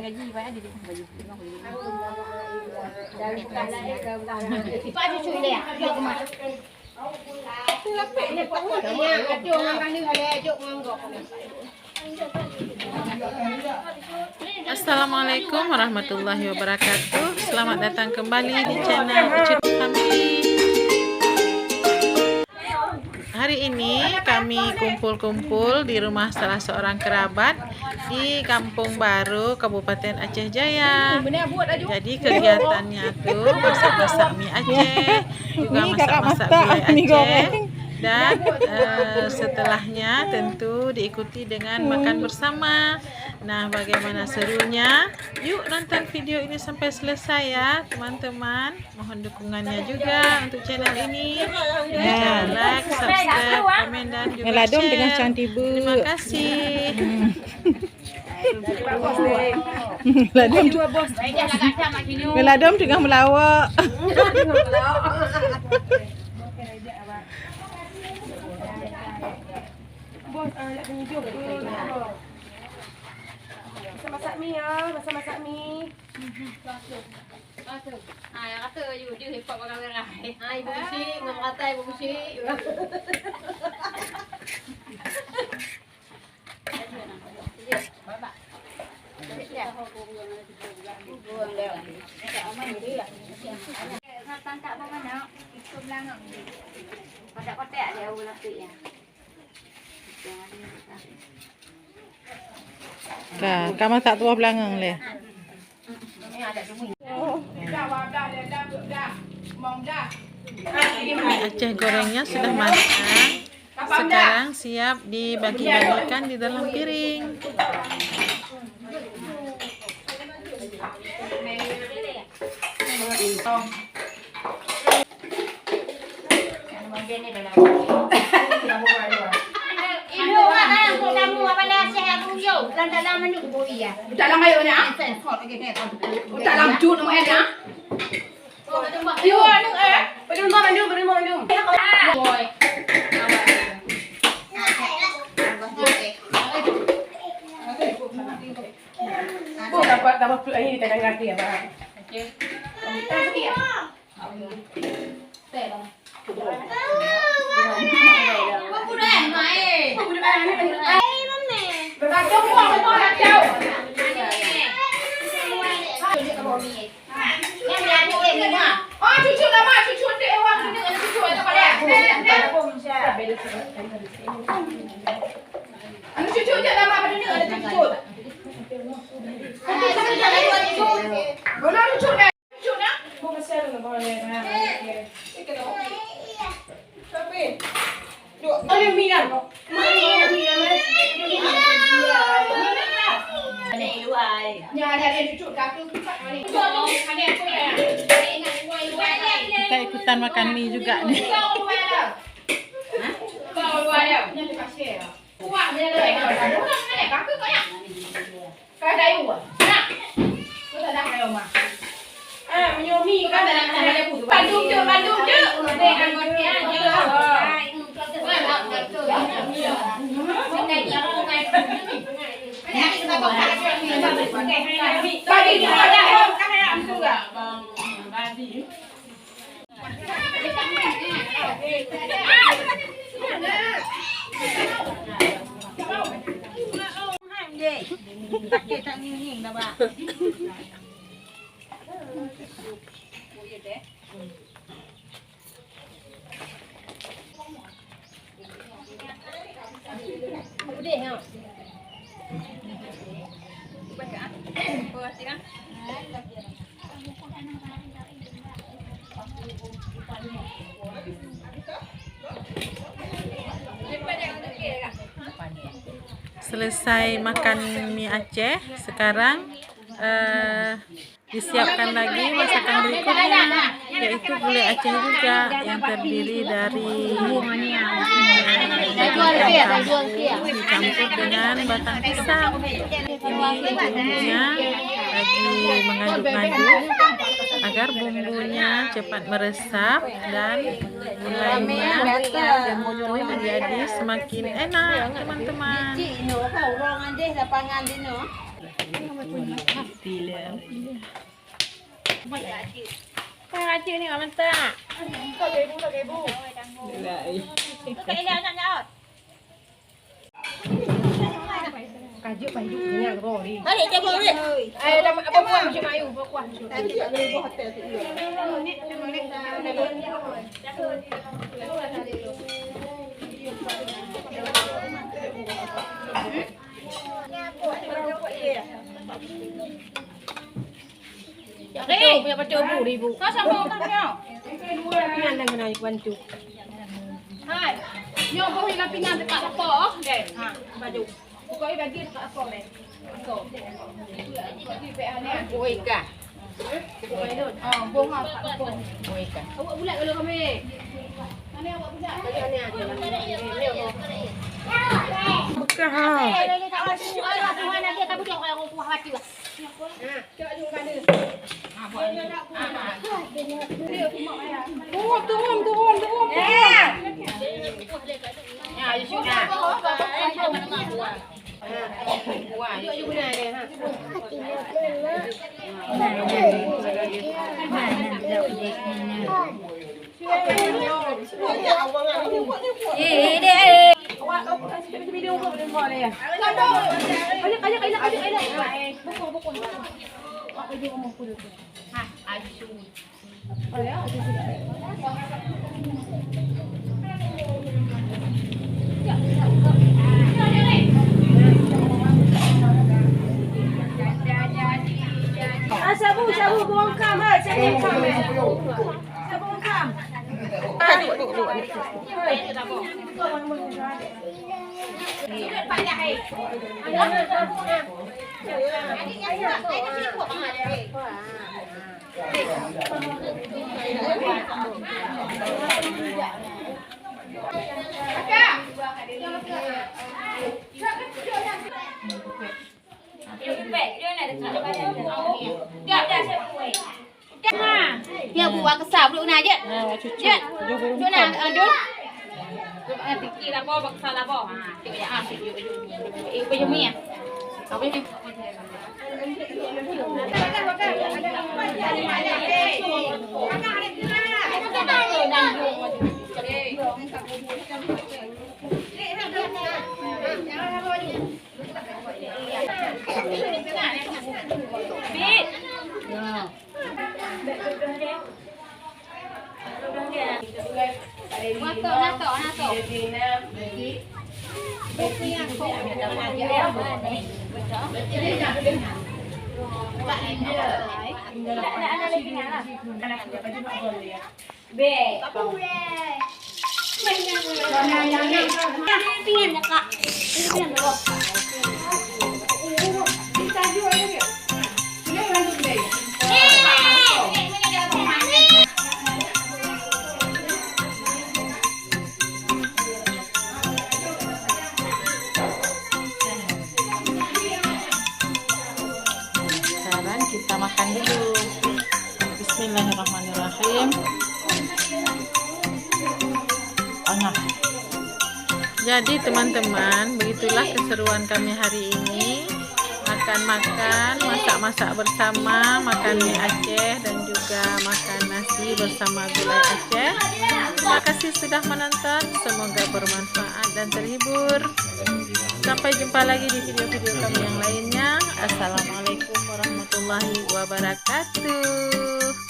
gaji bayar di baju. Dari kala ke itu ada cuy dia. Dia ke mana? Tu lapik ni pak pun dia aduh ngangkang ni ada ajuk nganggok. Assalamualaikum warahmatullahi wabarakatuh. Selamat datang kembali di channel Ucut Family. Hari ini kami kumpul-kumpul di rumah salah seorang kerabat di Kampung Baru, Kabupaten Aceh Jaya. Jadi kegiatannya tuh masak-masak mie Aceh, juga masak-masak gulai Aceh. Dan setelahnya tentu diikuti dengan makan bersama. Nah, bagaimana serunya? Yuk nonton video ini sampai selesai ya teman-teman. Mohon dukungannya juga untuk channel ini dengan cara like, subscribe, komen dan juga share. Terima kasih. Meladom tengah melawak. Bos, nak tunjuk ke? Masak mie ya, masak mie. Yang kata you dia hebat makan merah. Ibu bersih, ngam kata ibu bersih. Tangkap apa mana? Itu belakang. Pada kotak dia ulah tu ya. Kamu tak tua belakang le. Aceh gorengnya sudah matang. Sekarang siap dibagi-bagikan di dalam piring. Dalam ayo ni ah. Dalam jut mau ni ah. Yo anu belum mandum. Boy. Bu dapat ini kita ngerti ya, Pak. Okey. Oh, cucu lama, cucu dek awak ni dengan cucu ada pada. Anu cucu je lama pada ni ada cucu. Bola cucu dah. Cucu nak? Mau besar dulu boleh. Tapi. Duk, ada minat. Kita ikutan makan mie juga nih. Selesai makan mie Aceh, sekarang disiapkan lagi masakan berikutnya, yaitu gulai Aceh juga yang terdiri dari dicampur dengan batang pisang. Ini bumbunya lagi mengaduk-aduk agar bumbunya cepat meresap dan gulainya tentu menjadi semakin enak, teman-teman. Kaya kecil ni orang tak. Kajuk banjuk kenyang roh ni. Hari coba ni. Dalam apa kuah macam ayu, apa kuah. Tadi tak boleh buat hotel tu. Punya pacau bu ribu. Kau sama tak kau? Pingan dan kena bantu. Hai. Nyo boh hilang pingan dekat apa? Deh. Ha, baju. Pokok bagi dekat apa deh. So. Bagi pek ni. Boh ikan. Oh, boh ha tak boh. Boh ikan. Awak bulat kalau kami. Mana awak bulat? Bagi ni aja. Bukan. Turun. Ya, you sudah. Wah, you guna dia ha. Video ko din mo na yan. Buko. Pwede ko mo pulot. Ha, ayun. Sabu buang kam ha, sabu kam. Sabu kam. Ya buat kesal duduk na je. Je. Duduk na duduk. Tiki lah apa salah apa. Ha, tengok ya. Baju mi ah. Apa ni? Nato. Sekarang kita makan dulu. Bismillahirrahmanirrahim. Jadi teman-teman, begitulah keseruan kami hari ini. Makan-makan, masak-masak bersama, makan mie Aceh dan juga makan nasi bersama gulai Aceh. Terima kasih sudah menonton, semoga bermanfaat dan terhibur. Sampai jumpa lagi di video-video kami yang lainnya. Assalamualaikum warahmatullahi wabarakatuh.